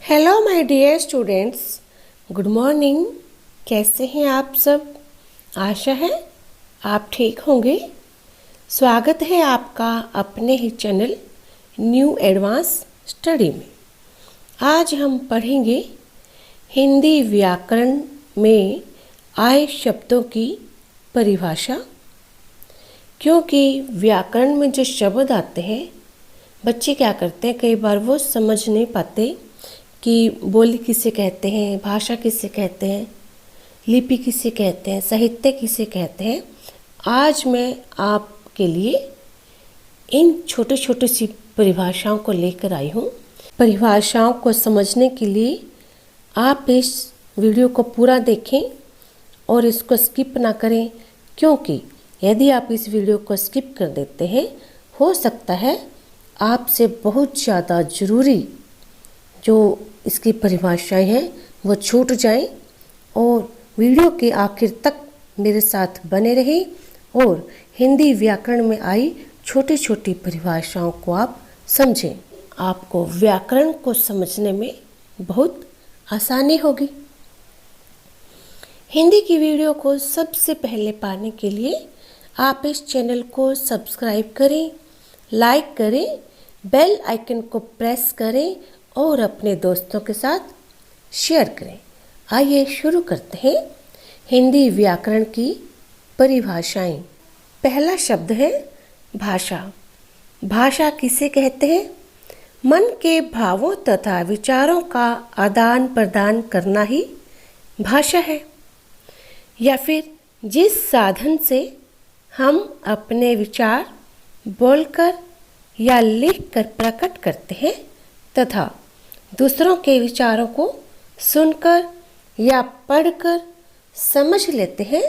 Hello my dear students, good morning. कैसे हैं आप सब? आशा है आप ठीक होंगे। स्वागत है आपका अपने ही चैनल न्यू एडवांस स्टडी में। आज हम पढ़ेंगे हिंदी व्याकरण में आए शब्दों की परिभाषा। क्योंकि व्याकरण में जो शब्द आते हैं, बच्चे क्या करते हैं, कई बार वो समझ नहीं पाते कि बोली किसे कहते हैं, भाषा किसे कहते हैं, लिपि किसे कहते हैं, साहित्य किसे कहते हैं। आज मैं आपके लिए इन छोटे छोटे सी परिभाषाओं को लेकर आई हूँ। परिभाषाओं को समझने के लिए आप इस वीडियो को पूरा देखें और इसको स्किप ना करें, क्योंकि यदि आप इस वीडियो को स्किप कर देते हैं, हो सकता है आपसे बहुत ज़्यादा ज़रूरी जो इसकी परिभाषाएं हैं वो छूट जाएं। और वीडियो के आखिर तक मेरे साथ बने रहें और हिंदी व्याकरण में आई छोटी छोटी परिभाषाओं को आप समझें। आपको व्याकरण को समझने में बहुत आसानी होगी। हिंदी की वीडियो को सबसे पहले पाने के लिए आप इस चैनल को सब्सक्राइब करें, लाइक करें, बेल आइकन को प्रेस करें और अपने दोस्तों के साथ शेयर करें। आइए शुरू करते हैं हिंदी व्याकरण की परिभाषाएं। पहला शब्द है भाषा। भाषा किसे कहते हैं? मन के भावों तथा विचारों का आदान प्रदान करना ही भाषा है, या फिर जिस साधन से हम अपने विचार बोलकर या लिखकर प्रकट करते हैं तथा दूसरों के विचारों को सुनकर या पढ़कर समझ लेते हैं,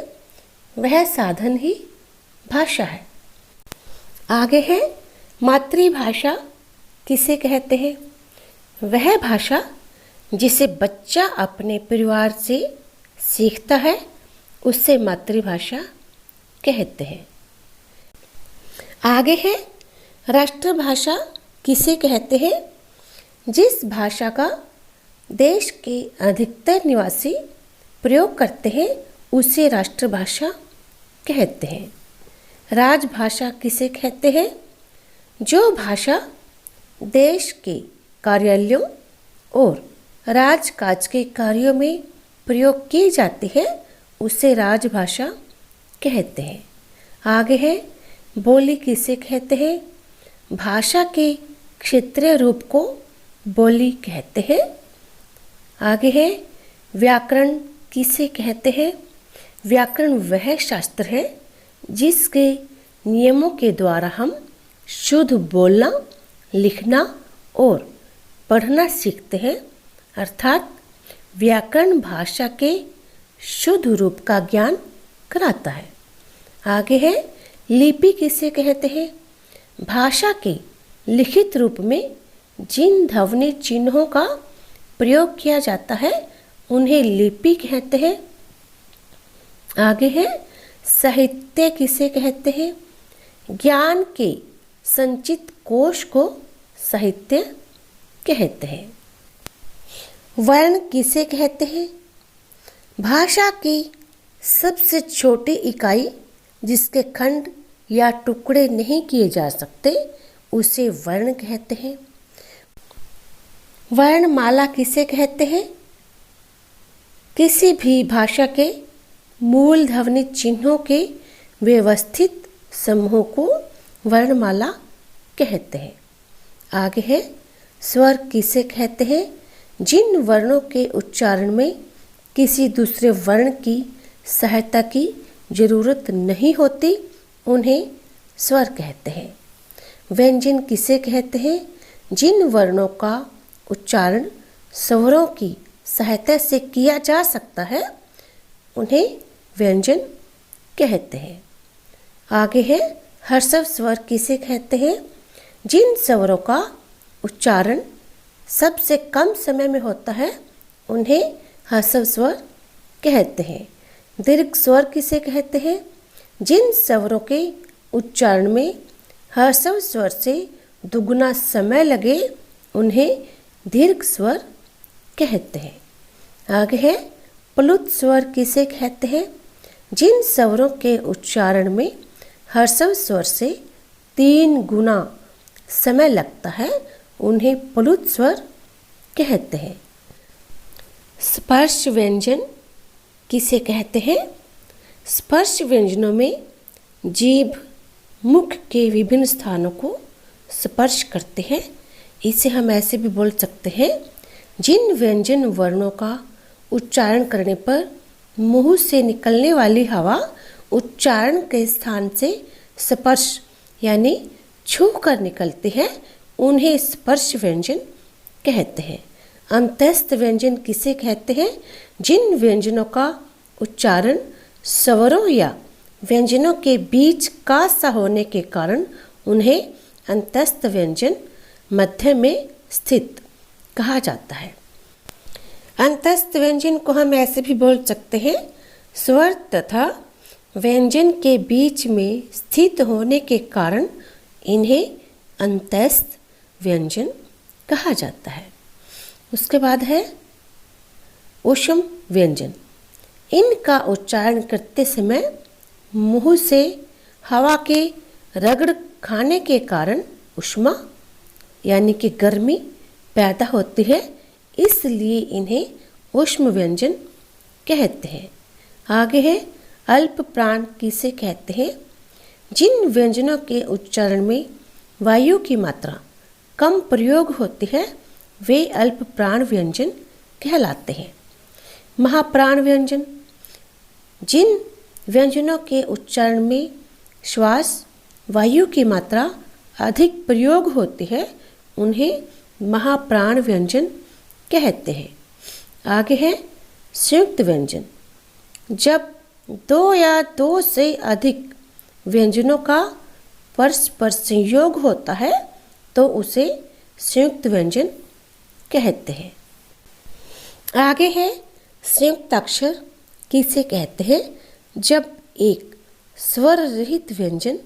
वह साधन ही भाषा है। आगे है मातृभाषा किसे कहते हैं? वह भाषा जिसे बच्चा अपने परिवार से सीखता है, उसे मातृभाषा कहते हैं। आगे है राष्ट्रभाषा किसे कहते हैं? जिस भाषा का देश के अधिकतर निवासी प्रयोग करते हैं, उसे राष्ट्रभाषा कहते हैं। राजभाषा किसे कहते हैं? जो भाषा देश के कार्यालयों और राजकाज के कार्यों में प्रयोग की जाती है, उसे राजभाषा कहते हैं। आगे है बोली किसे कहते हैं? भाषा के क्षेत्रीय रूप को बोली कहते हैं। आगे है व्याकरण किसे कहते हैं? व्याकरण वह शास्त्र है जिसके नियमों के द्वारा हम शुद्ध बोलना, लिखना और पढ़ना सीखते हैं। अर्थात व्याकरण भाषा के शुद्ध रूप का ज्ञान कराता है। आगे है लिपि किसे कहते हैं? भाषा के लिखित रूप में जिन ध्वनि चिन्हों का प्रयोग किया जाता है, उन्हें लिपि कहते हैं। आगे है साहित्य किसे कहते हैं? ज्ञान के संचित कोश को साहित्य कहते हैं। वर्ण किसे कहते हैं? भाषा की सबसे छोटी इकाई जिसके खंड या टुकड़े नहीं किए जा सकते, उसे वर्ण कहते हैं। वर्णमाला किसे कहते हैं? किसी भी भाषा के मूल ध्वनि चिन्हों के व्यवस्थित समूह को वर्णमाला कहते हैं। आगे है स्वर किसे कहते हैं? जिन वर्णों के उच्चारण में किसी दूसरे वर्ण की सहायता की जरूरत नहीं होती, उन्हें स्वर कहते हैं। व्यंजन किसे कहते हैं? जिन वर्णों का उच्चारण स्वरों की सहायता से किया जा सकता है, उन्हें व्यंजन कहते हैं। आगे है ह्रस्व स्वर किसे कहते हैं? जिन स्वरों का उच्चारण सबसे कम समय में होता है, उन्हें ह्रस्व स्वर कहते हैं। दीर्घ स्वर किसे कहते हैं? जिन स्वरों के उच्चारण में ह्रस्व स्वर से दुगुना समय लगे, उन्हें दीर्घ स्वर कहते हैं। आगे है प्लुत स्वर किसे कहते हैं? जिन स्वरों के उच्चारण में ह्रस्व स्वर से 3 गुना समय लगता है उन्हें प्लुत स्वर कहते हैं। स्पर्श व्यंजन किसे कहते हैं? स्पर्श व्यंजनों में जीभ मुख के विभिन्न स्थानों को स्पर्श करते हैं। इसे हम ऐसे भी बोल सकते हैं, जिन व्यंजन वर्णों का उच्चारण करने पर मुंह से निकलने वाली हवा उच्चारण के स्थान से स्पर्श यानी छू कर निकलती है उन्हें स्पर्श व्यंजन कहते हैं। अंतस्थ व्यंजन किसे कहते हैं? जिन व्यंजनों का उच्चारण स्वरों या व्यंजनों के बीच का सा होने के कारण उन्हें अंतस्थ व्यंजन मध्य में स्थित कहा जाता है। अंतस्थ व्यंजन को हम ऐसे भी बोल सकते हैं, स्वर तथा व्यंजन के बीच में स्थित होने के कारण इन्हें अंतस्थ व्यंजन कहा जाता है। उसके बाद है ऊष्म व्यंजन। इनका उच्चारण करते समय मुंह से हवा के रगड़ खाने के कारण ऊष्मा यानी कि गर्मी पैदा होती है, इसलिए इन्हें ऊष्म व्यंजन कहते हैं। आगे है अल्प प्राण किसे कहते हैं? जिन व्यंजनों के उच्चारण में वायु की मात्रा कम प्रयोग होती है वे अल्प प्राण व्यंजन कहलाते हैं। महाप्राण व्यंजन। जिन व्यंजनों के उच्चारण में श्वास वायु की मात्रा अधिक प्रयोग होती है उन्हें महाप्राण व्यंजन कहते हैं। आगे है संयुक्त व्यंजन। जब 2 या 2 से अधिक व्यंजनों का परस्पर संयोग होता है तो उसे संयुक्त व्यंजन कहते हैं। आगे है संयुक्त अक्षर किसे कहते हैं? जब एक स्वर रहित व्यंजन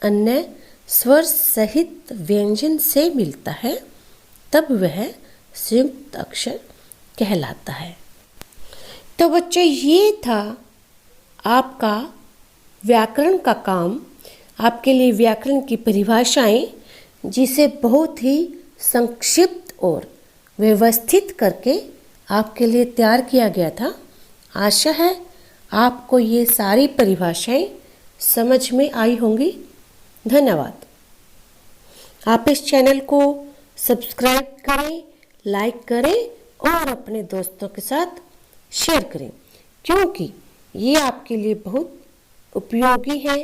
अन्य स्वर सहित व्यंजन से मिलता है तब वह संयुक्त अक्षर कहलाता है। तो बच्चों ये था आपका व्याकरण का काम। आपके लिए व्याकरण की परिभाषाएं जिसे बहुत ही संक्षिप्त और व्यवस्थित करके आपके लिए तैयार किया गया था। आशा है आपको ये सारी परिभाषाएं समझ में आई होंगी। धन्यवाद। आप इस चैनल को सब्सक्राइब करें, लाइक करें और अपने दोस्तों के साथ शेयर करें, क्योंकि ये आपके लिए बहुत उपयोगी है।